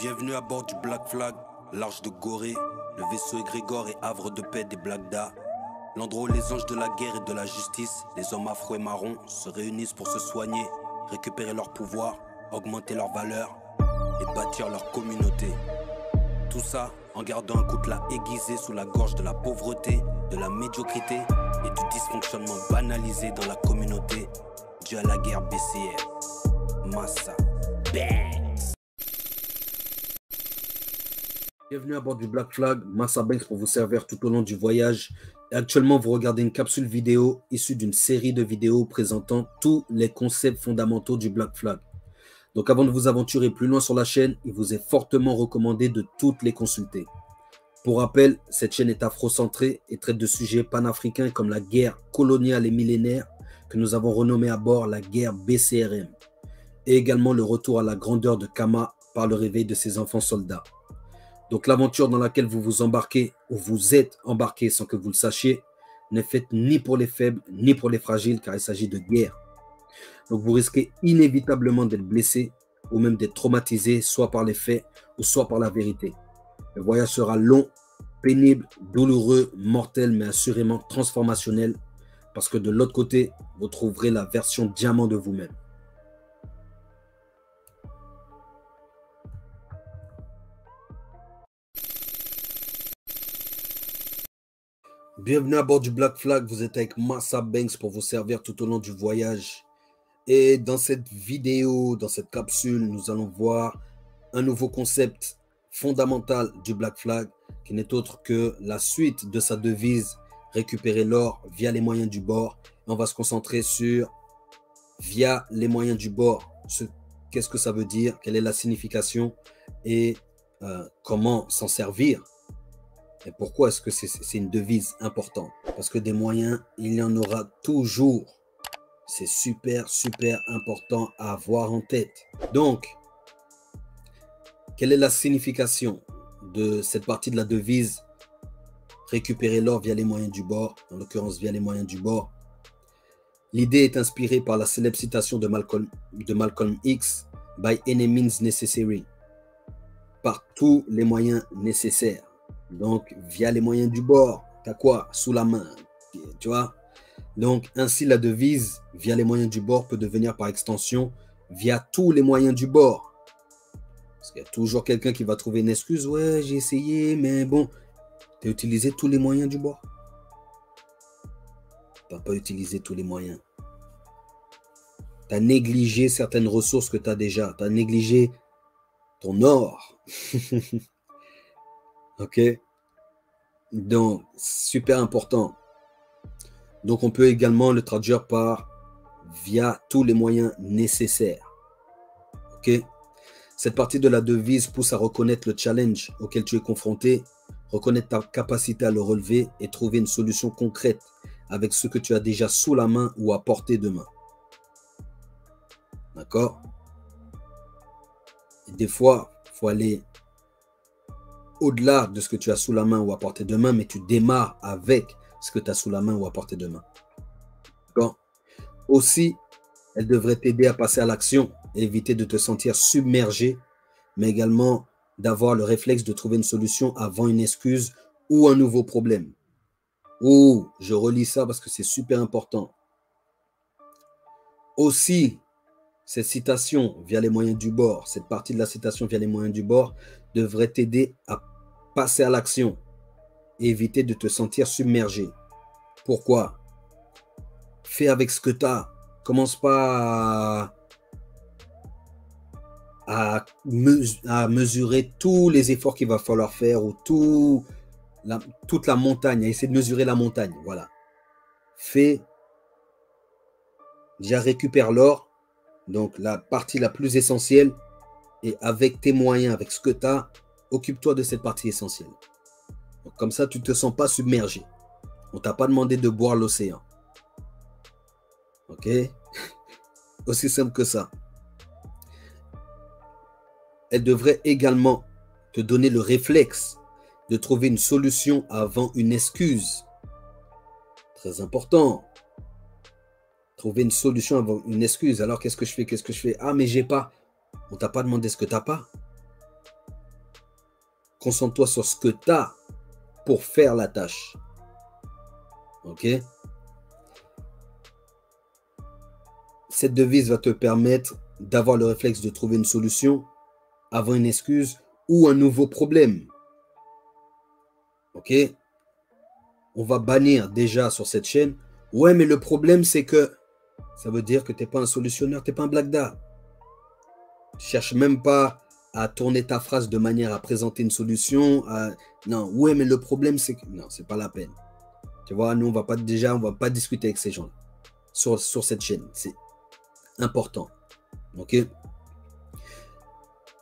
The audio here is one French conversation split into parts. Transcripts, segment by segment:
Bienvenue à bord du Black Flag, l'arche de Gorée, le vaisseau égrégore et havre de paix des Blagda. L'endroit où les anges de la guerre et de la justice, les hommes afro et marrons, se réunissent pour se soigner, récupérer leur pouvoir, augmenter leur valeur et bâtir leur communauté. Tout ça en gardant un coutelas aiguisé sous la gorge de la pauvreté, de la médiocrité et du dysfonctionnement banalisé dans la communauté dû à la guerre BCR. Massa. Bang! Bienvenue à bord du Black Flag, Massa Banks pour vous servir tout au long du voyage. Et actuellement, vous regardez une capsule vidéo issue d'une série de vidéos présentant tous les concepts fondamentaux du Black Flag. Donc avant de vous aventurer plus loin sur la chaîne, il vous est fortement recommandé de toutes les consulter. Pour rappel, cette chaîne est afrocentrée et traite de sujets panafricains comme la guerre coloniale et millénaire que nous avons renommée à bord la guerre BCRM. Et également le retour à la grandeur de Kama par le réveil de ses enfants soldats. Donc l'aventure dans laquelle vous vous embarquez ou vous êtes embarqué sans que vous le sachiez n'est faite ni pour les faibles ni pour les fragiles car il s'agit de guerre. Donc vous risquez inévitablement d'être blessé ou même d'être traumatisé soit par les faits ou soit par la vérité. Le voyage sera long, pénible, douloureux, mortel mais assurément transformationnel parce que de l'autre côté, vous trouverez la version diamant de vous-même. Bienvenue à bord du Black Flag, vous êtes avec Massa Banks pour vous servir tout au long du voyage. Et dans cette vidéo, dans cette capsule, nous allons voir un nouveau concept fondamental du Black Flag qui n'est autre que la suite de sa devise récupérer l'or via les moyens du bord. Et on va se concentrer sur via les moyens du bord. Qu'est-ce que ça veut dire? Quelle est la signification? Et comment s'en servir? Et pourquoi est-ce que c'est une devise importante? Parce que des moyens, il y en aura toujours. C'est super, super important à avoir en tête. Donc, quelle est la signification de cette partie de la devise? Récupérer l'or via les moyens du bord, en l'occurrence via les moyens du bord. L'idée est inspirée par la célèbre citation de Malcolm X, « By any means necessary », par tous les moyens nécessaires. Donc, via les moyens du bord, tu as quoi? Sous la main, tu vois? Donc, ainsi, la devise, via les moyens du bord, peut devenir par extension, via tous les moyens du bord. Parce qu'il y a toujours quelqu'un qui va trouver une excuse. Ouais, j'ai essayé, mais bon, tu as utilisé tous les moyens du bord. Tu n'as pas utilisé tous les moyens. Tu as négligé certaines ressources que tu as déjà. Tu as négligé ton or. Ok? Donc, super important. Donc, on peut également le traduire par via tous les moyens nécessaires. Ok? Cette partie de la devise pousse à reconnaître le challenge auquel tu es confronté, reconnaître ta capacité à le relever et trouver une solution concrète avec ce que tu as déjà sous la main ou à portée de main. D'accord? Et des fois, il faut aller au-delà de ce que tu as sous la main ou à portée de main, mais tu démarres avec ce que tu as sous la main ou à portée de main. D'accord? Aussi, elle devrait t'aider à passer à l'action et éviter de te sentir submergé, mais également d'avoir le réflexe de trouver une solution avant une excuse ou un nouveau problème. Oh, je relis ça parce que c'est super important. Aussi, cette citation via les moyens du bord, cette partie de la citation via les moyens du bord devrait t'aider à passer à l'action et éviter de te sentir submergé. Pourquoi? Fais avec ce que tu as. Commence pas à mesurer tous les efforts qu'il va falloir faire ou toute la montagne, à essayer de mesurer la montagne. Voilà. Fais, déjà récupère l'or, donc la partie la plus essentielle, et avec tes moyens, avec ce que tu as, occupe-toi de cette partie essentielle. Donc, comme ça, tu ne te sens pas submergé. On ne t'a pas demandé de boire l'océan. Ok? Aussi simple que ça. Elle devrait également te donner le réflexe de trouver une solution avant une excuse. Très important. Trouver une solution avant une excuse. Alors, qu'est-ce que je fais? Qu'est-ce que je fais? Ah, mais j'ai pas. On t'a pas demandé ce que tu n'as pas. Concentre-toi sur ce que tu as pour faire la tâche. OK? Cette devise va te permettre d'avoir le réflexe de trouver une solution avant une excuse ou un nouveau problème. OK? On va bannir déjà sur cette chaîne. Ouais, mais le problème, c'est que ça veut dire que tu n'es pas un solutionneur, tu n'es pas un blagda. Tu ne cherches même pas à tourner ta phrase de manière à présenter une solution. Non, ouais, mais le problème, c'est que... Non, c'est pas la peine. Tu vois, nous, on va pas discuter avec ces gens sur cette chaîne. C'est important. OK?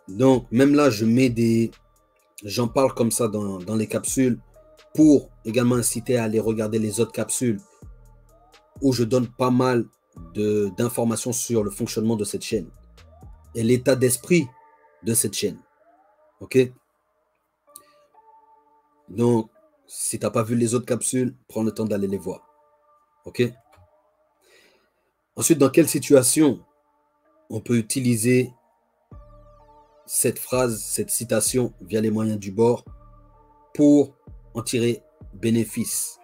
Donc, même là, j'en parle comme ça dans les capsules pour également inciter à aller regarder les autres capsules où je donne pas mal d'informations sur le fonctionnement de cette chaîne et l'état d'esprit de cette chaîne. OK? Donc, si tu n'as pas vu les autres capsules, prends le temps d'aller les voir. OK? Ensuite, dans quelle situation on peut utiliser cette phrase, cette citation via les moyens du bord pour en tirer bénéfice?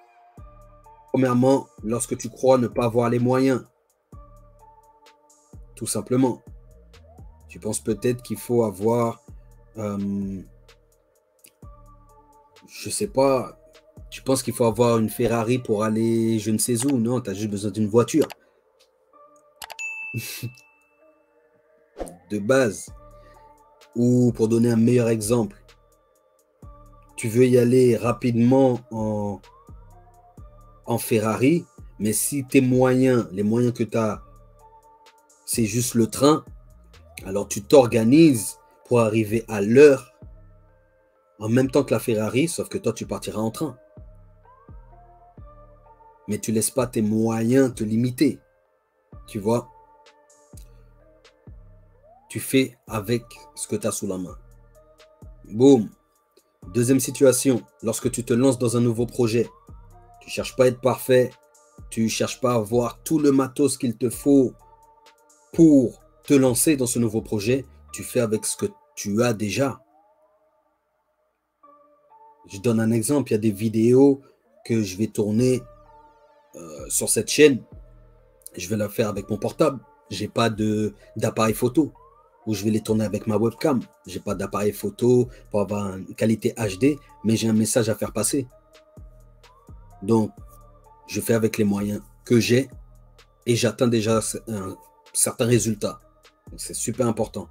Premièrement, lorsque tu crois ne pas avoir les moyens. Tout simplement. Tu penses peut-être qu'il faut avoir, je sais pas, tu penses qu'il faut avoir une Ferrari pour aller je ne sais où. Non, tu as juste besoin d'une voiture. De base. Ou pour donner un meilleur exemple, tu veux y aller rapidement en Ferrari, mais si tes moyens, les moyens que tu as, c'est juste le train, alors tu t'organises pour arriver à l'heure en même temps que la Ferrari, sauf que toi, tu partiras en train. Mais tu ne laisses pas tes moyens te limiter. Tu vois? Tu fais avec ce que tu as sous la main. Boum. Deuxième situation, lorsque tu te lances dans un nouveau projet, tu ne cherches pas à être parfait, tu ne cherches pas à avoir tout le matos qu'il te faut pour te lancer dans ce nouveau projet, tu fais avec ce que tu as déjà. Je donne un exemple, il y a des vidéos que je vais tourner sur cette chaîne. Je vais la faire avec mon portable. Je n'ai pas d'appareil photo. Ou je vais les tourner avec ma webcam. Je n'ai pas d'appareil photo pour avoir une qualité HD, mais j'ai un message à faire passer. Donc, je fais avec les moyens que j'ai et j'atteins déjà un certain résultat. C'est super important.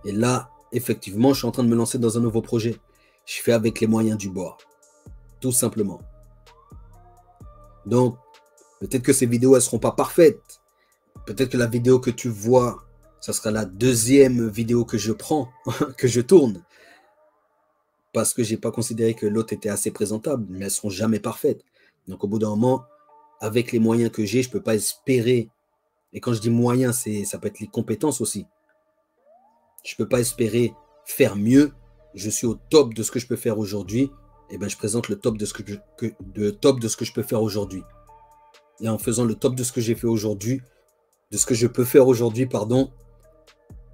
Et là, effectivement, je suis en train de me lancer dans un nouveau projet. Je fais avec les moyens du bord. Tout simplement. Donc, peut-être que ces vidéos, elles ne seront pas parfaites. Peut-être que la vidéo que tu vois, ça sera la deuxième vidéo que je prends, que je tourne. Parce que je n'ai pas considéré que l'autre était assez présentable, mais elles ne seront jamais parfaites. Donc, au bout d'un moment, avec les moyens que j'ai, je ne peux pas espérer. Et quand je dis moyens, ça peut être les compétences aussi. Je ne peux pas espérer faire mieux. Je suis au top de ce que je peux faire aujourd'hui. Et bien, je présente le top de ce que je peux faire aujourd'hui. Et en faisant le top de ce que j'ai fait aujourd'hui, de ce que je peux faire aujourd'hui, pardon,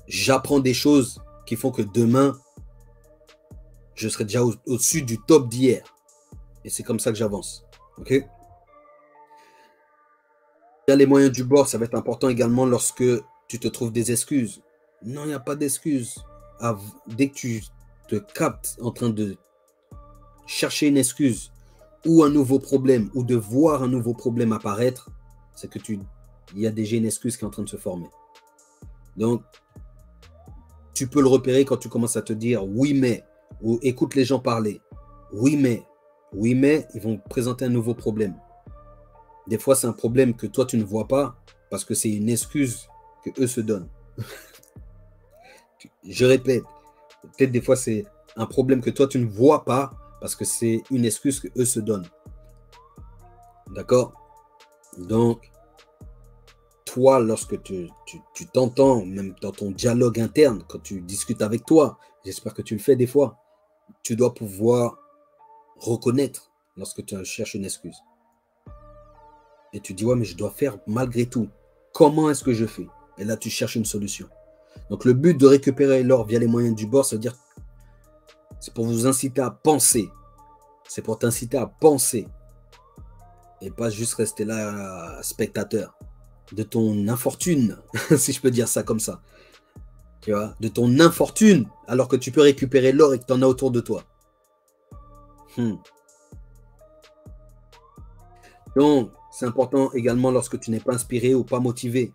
j'apprends des choses qui font que demain, je serai déjà au-dessus du top d'hier. Et c'est comme ça que j'avance. OK? Les moyens du bord, ça va être important également lorsque tu te trouves des excuses. Non, il n'y a pas d'excuses. Dès que tu te captes en train de chercher une excuse ou un nouveau problème ou de voir un nouveau problème apparaître, c'est que il y a déjà une excuse qui est en train de se former. Donc, tu peux le repérer quand tu commences à te dire oui mais, ou écoute les gens parler. Oui mais, ils vont présenter un nouveau problème. Des fois, c'est un problème que toi, tu ne vois pas parce que c'est une excuse que eux se donnent. Je répète, peut-être des fois, c'est un problème que toi, tu ne vois pas parce que c'est une excuse que eux se donnent. D'accord? Donc, toi, lorsque tu t'entends, même dans ton dialogue interne, quand tu discutes avec toi, j'espère que tu le fais des fois, tu dois pouvoir reconnaître lorsque tu cherches une excuse. Et tu dis, ouais, mais je dois faire malgré tout. Comment est-ce que je fais? Et là, tu cherches une solution. Donc, le but de récupérer l'or via les moyens du bord, c'est C'est pour vous inciter à penser. C'est pour t'inciter à penser. Et pas juste rester là, spectateur de ton infortune, si je peux dire ça comme ça. Tu vois, de ton infortune, alors que tu peux récupérer l'or et que tu en as autour de toi. Donc, c'est important également lorsque tu n'es pas inspiré ou pas motivé.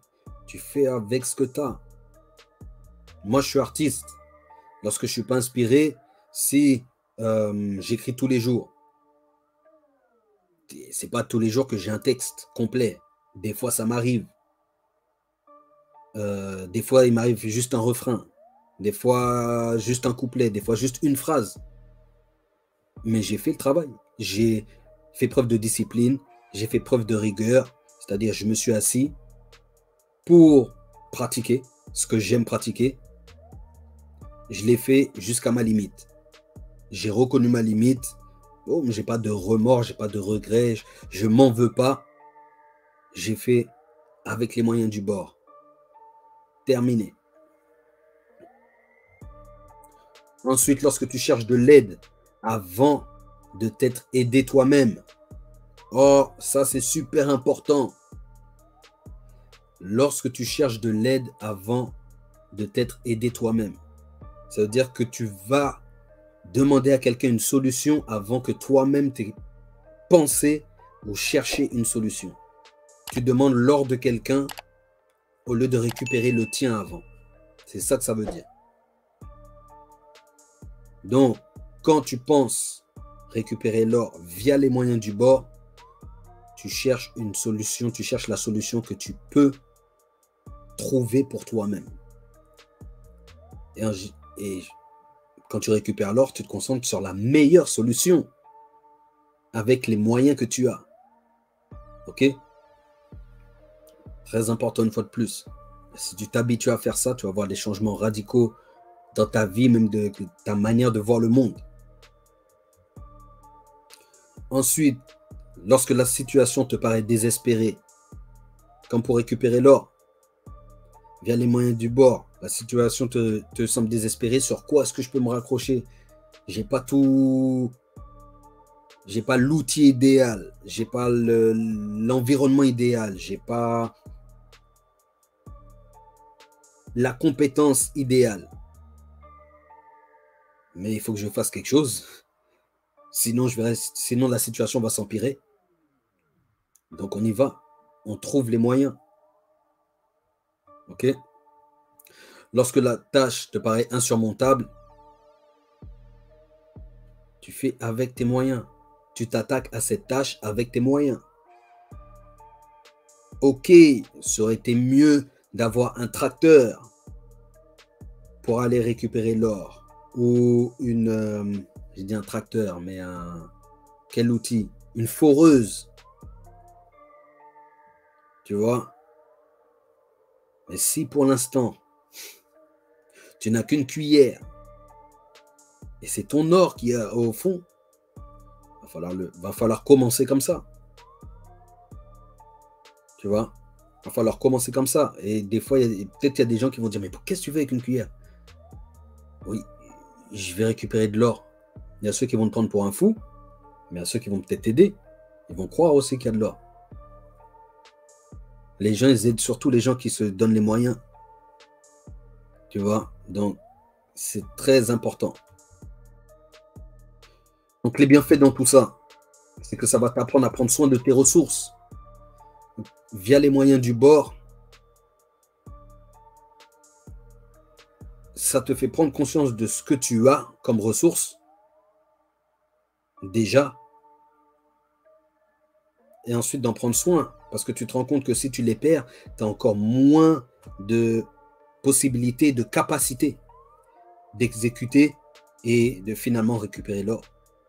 Tu fais avec ce que tu as. Moi, je suis artiste. Lorsque je ne suis pas inspiré, si j'écris tous les jours, c'est pas tous les jours que j'ai un texte complet. Des fois, ça m'arrive. Des fois, il m'arrive juste un refrain. Des fois, juste un couplet. Des fois, juste une phrase. Mais j'ai fait le travail. J'ai fait preuve de discipline. J'ai fait preuve de rigueur. C'est-à-dire, je me suis assis pour pratiquer ce que j'aime pratiquer. Je l'ai fait jusqu'à ma limite. J'ai reconnu ma limite. Oh, j'ai pas de remords, j'ai pas de regrets. Je m'en veux pas. J'ai fait avec les moyens du bord. Terminé. Ensuite, lorsque tu cherches de l'aide avant de t'être aidé toi-même. Oh, ça c'est super important. Lorsque tu cherches de l'aide avant de t'être aidé toi-même. Ça veut dire que tu vas demander à quelqu'un une solution avant que toi-même t'aies pensé ou cherché une solution. Tu demandes l'ordre de quelqu'un au lieu de récupérer le tien avant. C'est ça que ça veut dire. Donc, quand tu penses récupérer l'or via les moyens du bord, tu cherches une solution, tu cherches la solution que tu peux trouver pour toi-même. Et quand tu récupères l'or, tu te concentres sur la meilleure solution avec les moyens que tu as. Ok? Très important une fois de plus. Si tu t'habitues à faire ça, tu vas voir des changements radicaux dans ta vie, même de ta manière de voir le monde. Ensuite, lorsque la situation te paraît désespérée, comme pour récupérer l'or, via les moyens du bord, la situation te semble désespérée, sur quoi est-ce que je peux me raccrocher? J'ai pas tout... J'ai pas l'outil idéal, j'ai pas l'environnement idéal, j'ai pas la compétence idéale. Mais il faut que je fasse quelque chose. Sinon, sinon la situation va s'empirer. Donc on y va. On trouve les moyens. Ok? Lorsque la tâche te paraît insurmontable, tu fais avec tes moyens. Tu t'attaques à cette tâche avec tes moyens. Ok, ça aurait été mieux d'avoir un tracteur pour aller récupérer l'or. Ou une... j'ai dit un tracteur, mais quel outil? Une foreuse. Tu vois? Mais si pour l'instant, tu n'as qu'une cuillère, et c'est ton or qui est au fond, va falloir commencer comme ça. Tu vois? Il va falloir commencer comme ça. Et des fois, peut-être il y a des gens qui vont dire, mais qu'est-ce que tu fais avec une cuillère? Oui, je vais récupérer de l'or. Il y a ceux qui vont te prendre pour un fou, mais il y a ceux qui vont peut-être t'aider. Ils vont croire aussi qu'il y a de l'or. Les gens, ils aident surtout les gens qui se donnent les moyens. Tu vois? Donc, c'est très important. Donc, les bienfaits dans tout ça, c'est que ça va t'apprendre à prendre soin de tes ressources. Via les moyens du bord, ça te fait prendre conscience de ce que tu as comme ressources, déjà, et ensuite d'en prendre soin, parce que tu te rends compte que si tu les perds, tu as encore moins de possibilités, de capacités d'exécuter et de finalement récupérer l'or.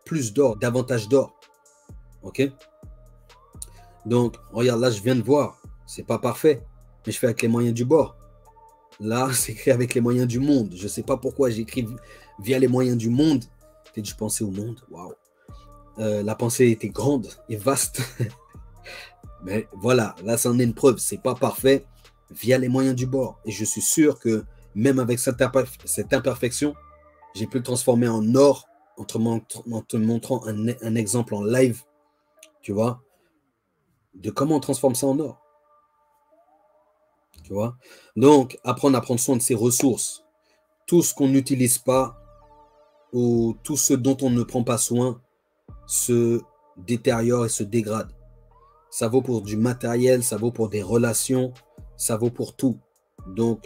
Plus d'or, davantage d'or. Ok? Donc, regarde, là, je viens de voir. C'est pas parfait, mais je fais avec les moyens du bord. Là, c'est écrit avec les moyens du monde. Je ne sais pas pourquoi j'écris via les moyens du monde. Peut-être que je pensais au monde. Waouh. La pensée était grande et vaste. Mais voilà, là, c'en est une preuve. C'est pas parfait via les moyens du bord. Et je suis sûr que même avec cette imperfection, j'ai pu le transformer en or en te montrant un exemple en live, tu vois, de comment on transforme ça en or. Tu vois? Donc, apprendre à prendre soin de ses ressources. Tout ce qu'on n'utilise pas ou tout ce dont on ne prend pas soin se détériore et se dégrade. Ça vaut pour du matériel, ça vaut pour des relations, ça vaut pour tout. Donc,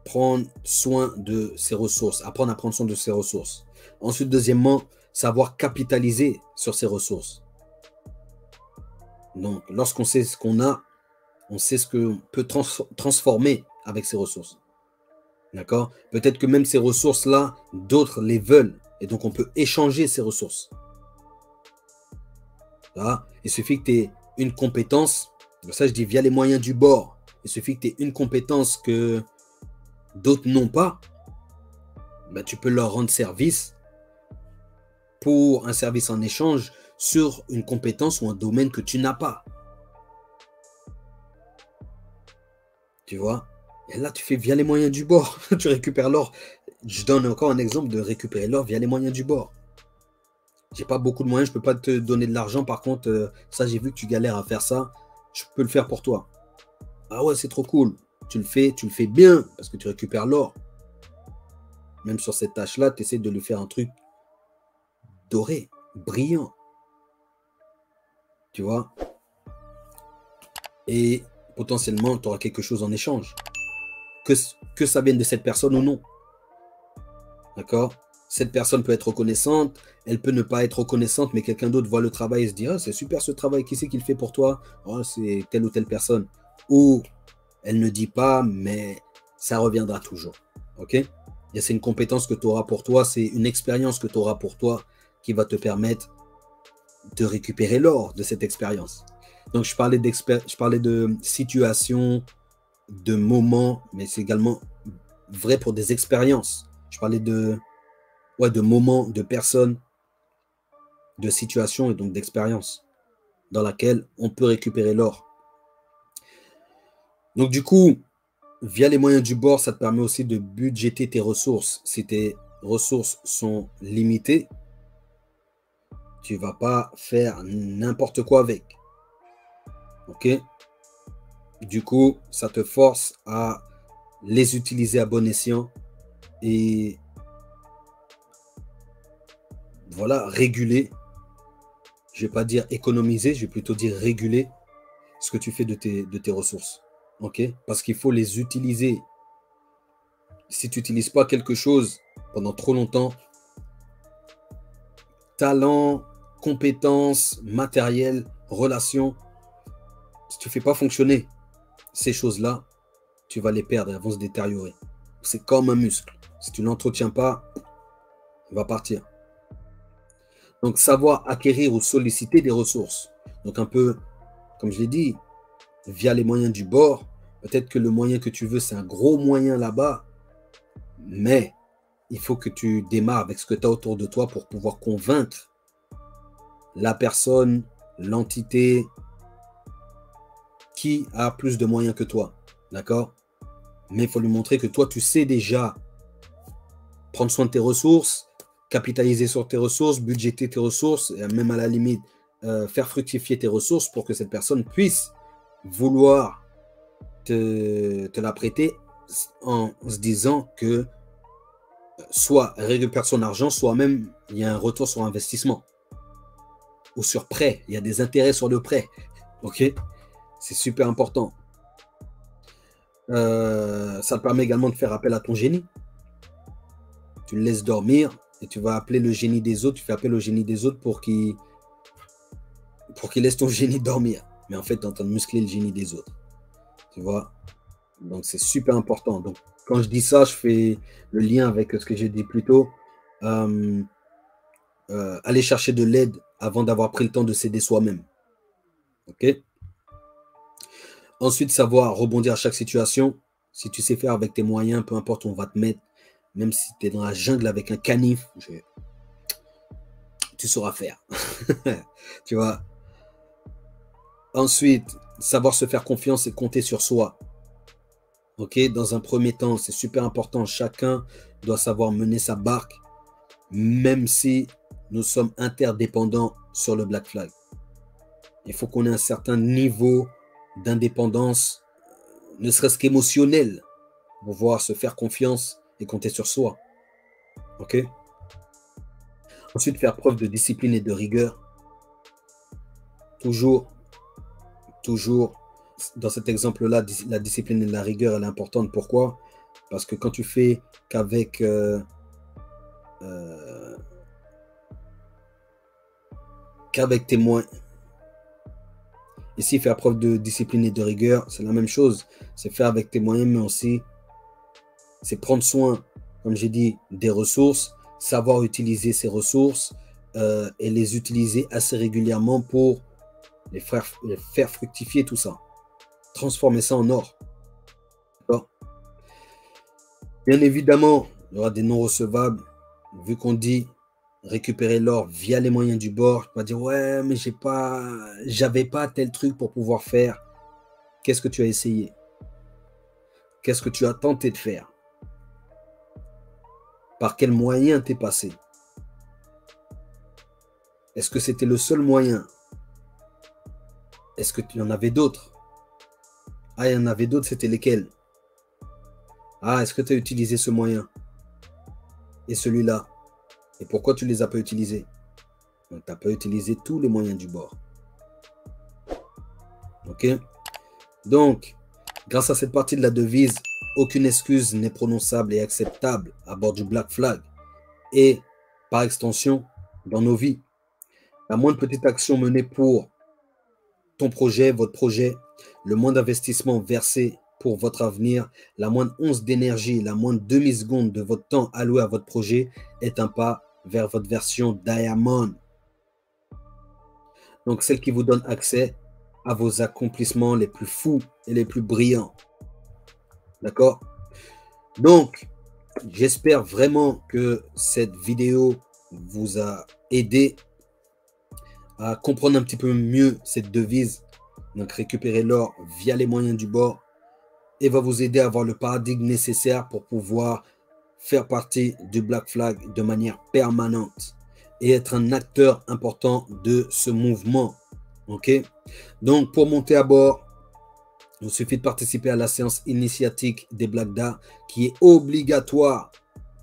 prendre soin de ses ressources, apprendre à prendre soin de ses ressources. Ensuite, deuxièmement, savoir capitaliser sur ses ressources. Donc, lorsqu'on sait ce qu'on a, on sait ce qu'on peut transformer avec ses ressources. D'accord? Peut-être que même ces ressources-là, d'autres les veulent. Et donc, on peut échanger ces ressources. Là, il suffit que tu aies une compétence. Ça, je dis via les moyens du bord. Il suffit que tu aies une compétence que d'autres n'ont pas. Ben, tu peux leur rendre service pour un service en échange sur une compétence ou un domaine que tu n'as pas. Tu vois? Et là, tu fais via les moyens du bord. Tu récupères l'or. Je donne encore un exemple de récupérer l'or via les moyens du bord. J'ai pas beaucoup de moyens, je peux pas te donner de l'argent. Par contre, ça, j'ai vu que tu galères à faire ça. Je peux le faire pour toi. Ah ouais, c'est trop cool. Tu le fais bien parce que tu récupères l'or. Même sur cette tâche-là, tu essaies de lui faire un truc doré, brillant. Tu vois? Et potentiellement, tu auras quelque chose en échange. Que ça vienne de cette personne ou non. D'accord? Cette personne peut être reconnaissante, elle peut ne pas être reconnaissante, mais quelqu'un d'autre voit le travail et se dit « Ah, c'est super ce travail, qui c'est qui le fait pour toi? Oh, c'est telle ou telle personne. » Ou elle ne dit pas, mais ça reviendra toujours. Ok? Et c'est une compétence que tu auras pour toi, c'est une expérience que tu auras pour toi qui va te permettre de récupérer l'or de cette expérience. Donc, je parlais de situations, de moments, mais c'est également vrai pour des expériences. Je parlais de moments, de personnes, de situations et donc d'expériences dans laquelle on peut récupérer l'or. Donc, du coup, via les moyens du bord, ça te permet aussi de budgéter tes ressources. Si tes ressources sont limitées, tu ne vas pas faire n'importe quoi avec. Ok? Du coup, ça te force à les utiliser à bon escient et voilà, réguler. Je ne vais pas dire économiser, je vais plutôt dire réguler ce que tu fais de tes ressources. Ok? Parce qu'il faut les utiliser. Si tu n'utilises pas quelque chose pendant trop longtemps, talent, compétences, matériel, relations, si tu ne fais pas fonctionner ces choses-là, tu vas les perdre, elles vont se détériorer. C'est comme un muscle. Si tu ne l'entretiens pas, il va partir. Donc, savoir acquérir ou solliciter des ressources. Donc, un peu, comme je l'ai dit, via les moyens du bord, peut-être que le moyen que tu veux, c'est un gros moyen là-bas, mais il faut que tu démarres avec ce que tu as autour de toi pour pouvoir convaincre la personne, l'entité qui a plus de moyens que toi. D'accord? Mais il faut lui montrer que toi, tu sais déjà prendre soin de tes ressources, capitaliser sur tes ressources, budgéter tes ressources, et même à la limite, faire fructifier tes ressources pour que cette personne puisse vouloir te la prêter en se disant que soit elle récupère son argent, soit même il y a un retour sur investissement. Ou sur prêt, il y a des intérêts sur le prêt. Ok? C'est super important. Ça te permet également de faire appel à ton génie. Tu le laisses dormir et tu vas appeler le génie des autres. Tu fais appel au génie des autres pour qu'il laisse ton génie dormir. Mais en fait, tu es en train de muscler le génie des autres. Tu vois? Donc, c'est super important. Donc, quand je dis ça, je fais le lien avec ce que j'ai dit plus tôt. Aller chercher de l'aide avant d'avoir pris le temps de s'aider soi-même. Ok? Ensuite, savoir rebondir à chaque situation. Si tu sais faire avec tes moyens, peu importe où on va te mettre, même si tu es dans la jungle avec un canif, tu sauras faire. Tu vois? Ensuite, savoir se faire confiance et compter sur soi. Ok? Dans un premier temps, c'est super important. Chacun doit savoir mener sa barque même si nous sommes interdépendants sur le Black Flag. Il faut qu'on ait un certain niveau d'indépendance, ne serait-ce qu'émotionnel, pour pouvoir se faire confiance et compter sur soi. Ok? Ensuite, faire preuve de discipline et de rigueur. Toujours, dans cet exemple-là, la discipline et la rigueur, elle est importante. Pourquoi? Parce que quand tu fais qu'avec tes moyens, ici, faire preuve de discipline et de rigueur, c'est la même chose. C'est faire avec tes moyens, mais aussi, c'est prendre soin, comme j'ai dit, des ressources, savoir utiliser ces ressources et les utiliser assez régulièrement pour les faire fructifier tout ça. Transformer ça en or. Bien évidemment, il y aura des non recevables. Vu qu'on dit récupérer l'or via les moyens du bord, tu vas dire ouais, mais j'avais pas tel truc pour pouvoir faire. Qu'est-ce que tu as essayé? Qu'est-ce que tu as tenté de faire? Par quel moyen t'es passé? Est-ce que c'était le seul moyen? Est-ce qu'il y en avait d'autres? Ah, il y en avait d'autres, c'était lesquels? Ah, est-ce que tu as utilisé ce moyen? Et celui-là? Et pourquoi tu ne les as pas utilisés? Tu n'as pas utilisé tous les moyens du bord. Ok? Donc, grâce à cette partie de la devise, aucune excuse n'est prononçable et acceptable à bord du Black Flag. Et, par extension, dans nos vies. La moindre petite action menée pour ton projet, votre projet, le moindre investissement versé pour votre avenir, la moindre once d'énergie, la moindre demi-seconde de votre temps alloué à votre projet est un pas vers votre version Diamond. Donc, celle qui vous donne accès à vos accomplissements les plus fous et les plus brillants. D'accord? Donc, j'espère vraiment que cette vidéo vous a aidé à comprendre un petit peu mieux cette devise. Donc, récupérer l'or via les moyens du bord et va vous aider à avoir le paradigme nécessaire pour pouvoir faire partie du Black Flag de manière permanente et être un acteur important de ce mouvement. Ok? Donc, pour monter à bord, il suffit de participer à la séance initiatique des Black Da qui est obligatoire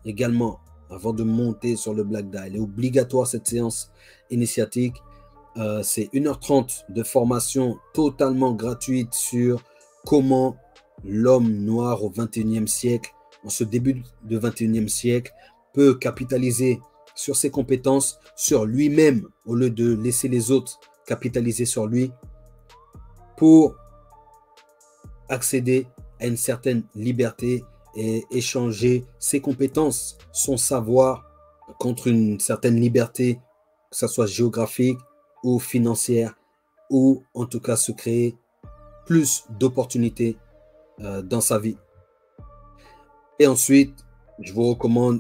également avant de monter sur le Black Da. Elle est obligatoire cette séance initiatique. C'est 1h30 de formation totalement gratuite sur comment l'homme noir au 21e siècle, en ce début de 21e siècle, peut capitaliser sur ses compétences, sur lui-même, au lieu de laisser les autres capitaliser sur lui, pour accéder à une certaine liberté et échanger ses compétences, son savoir, contre une certaine liberté, que ce soit géographique ou financière, ou en tout cas se créer plus d'opportunités dans sa vie. Et ensuite, je recommande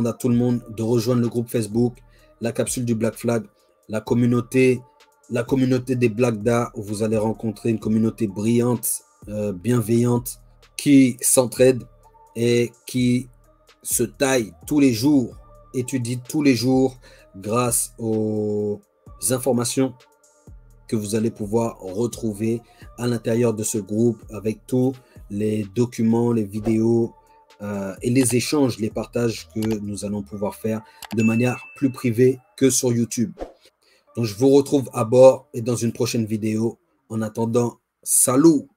à tout le monde de rejoindre le groupe Facebook, la capsule du Black Flag, la communauté des Black Da, où vous allez rencontrer une communauté brillante, bienveillante, qui s'entraide et qui se taille tous les jours, étudie tous les jours grâce aux informations que vous allez pouvoir retrouver à l'intérieur de ce groupe avec tous les documents, les vidéos et les échanges, les partages que nous allons pouvoir faire de manière plus privée que sur YouTube. Donc, je vous retrouve à bord et dans une prochaine vidéo. En attendant, salut!